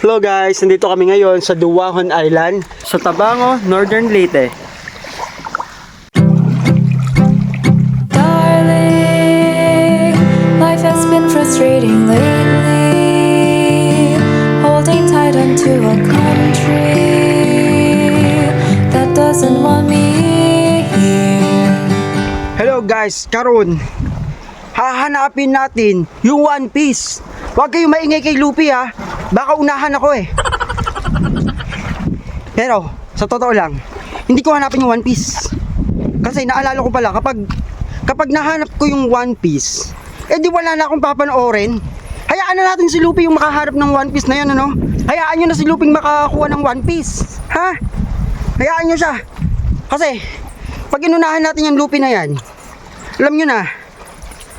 Hello guys, nandito kami ngayon sa Duwahon Island sa Tabango, Northern Leyte. Darling, life has been frustrating lately. Holding tight onto a country that doesn't want me here. Hello guys, karon hahanapin natin yung One Piece. Huwag kayong maingay kay Luffy ha. Baka unahan ako eh. Pero, sa totoo lang, hindi ko hanapin yung One Piece. Kasi naalala ko pala, kapag nahanap ko yung One Piece, eh di wala na akong papanoorin. Hayaan na natin si Luffy yung makaharap ng One Piece na yan, ano? Hayaan nyo na si Luffy makakuha ng One Piece. Ha? Hayaan nyo siya. Kasi, pag inunahan natin yung Luffy na yan, alam nyo na,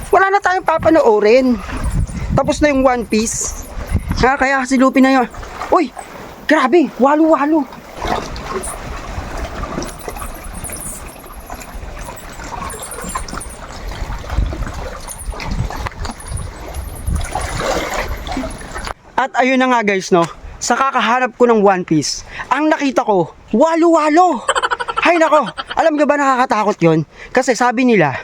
wala na tayong papanoorin. Tapos na yung One Piece. Ha, kaya si Luffy na yun. Uy, grabe, walo-walo. At ayun na nga guys, no, sa kakahanap ko ng One Piece, ang nakita ko, walo-walo. Hay nako, alam nga ba nakakatakot yon? Kasi sabi nila,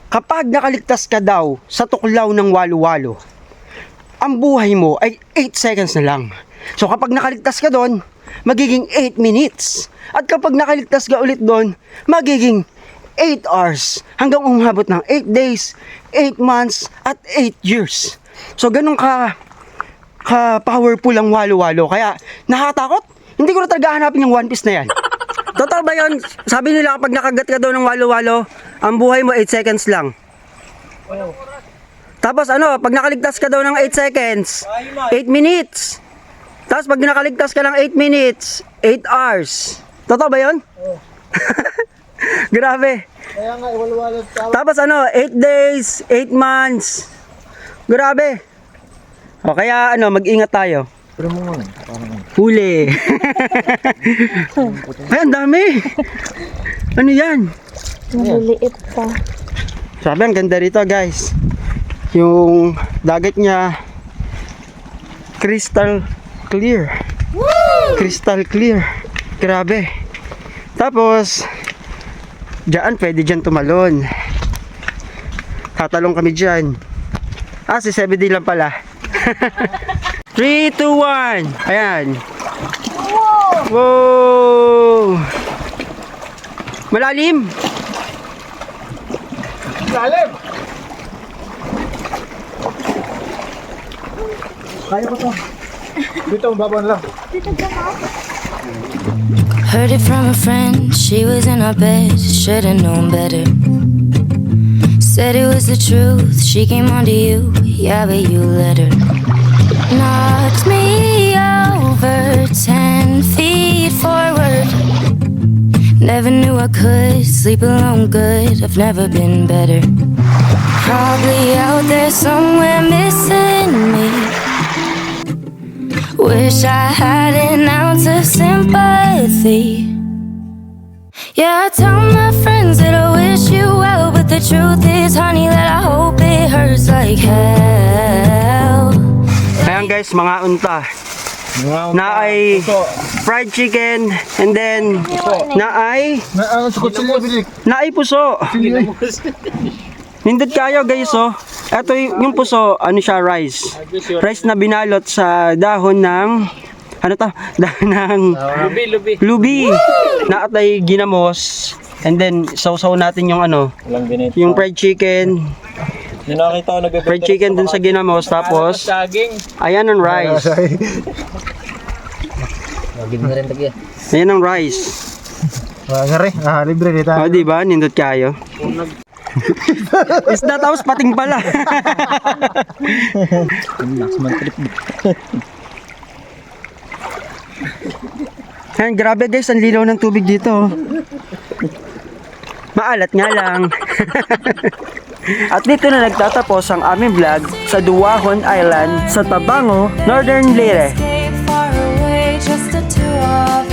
kapag nakaligtas ka daw sa tuklaw ng walo-walo, ang buhay mo ay 8 seconds na lang. So kapag nakaligtas ka doon, magiging 8 minutes. At kapag nakaligtas ka ulit doon, magiging 8 hours. Hanggang umabot ng 8 days, 8 months, at 8 years. So ganun ka-powerful ang walo-walo. Kaya nakakatakot. Hindi ko na talaga hanapin yung One Piece na yan. Totoo ba yun? Sabi nila kapag nakagat ka daw ng walo-walo, ang buhay mo 8 seconds lang. Tapos ano, pag nakaligtas ka daw ng 8 seconds, 8 minutes. Tapos pag nakaligtas ka ng 8 minutes, 8 hours. Totoo ba yun? Grabe. Kaya nga, iwalwalan ka. Tapos ano, 8 days, 8 months. Grabe. O kaya ano, mag-ingat tayo. Pero mo nga, Huli. Ay, ang dami. Ano yan? Maliliit pa. Sabi, ang ganda rito guys. Yung dagat niya crystal clear. Crystal clear. Grabe. Tapos pwede dyan tumalon. Tatalong kami dyan. Si 7D lang pala. 3, 2, 1. Ayan. Wow. Malalim. lalim! Kaya ko to. Dito, babaan lang. Heard it from a friend, she was in our bed, should've known better. Said it was the truth, she came onto you, yeah, but you let her. Knocked me over 10 feet forward. Never knew I could sleep alone good, I've never been better. Probably out there somewhere missing me. Wish I had an ounce of sympathy. Yeah, I tell my friends that I wish you well, but the truth is, honey, that I hope it hurts like hell. Ayan guys, mga unta. Na ay fried chicken, and then na ay Sukot sila, bilik. na ay puso. Nindot kayo guys, oh. Ito yung puso, ano siya, rice. Rice na binalot sa dahon ng ano to? Dahon ng lubi. Na atay ginamos. And then sausaw natin yung ano, yung fried chicken. Fried chicken dun sa ginamos, tapos ayan ang rice. Ayan ang rice. Ngari, libre dito. O diba, nindot kayo. Isda tapos pating pala. Ayan, grabe guys, ang linaw ng tubig dito. Maalat nga lang. At dito na nagtatapos ang aming vlog sa Duwahon Island sa Tabango, Northern Leyte. Escape far away, just the two of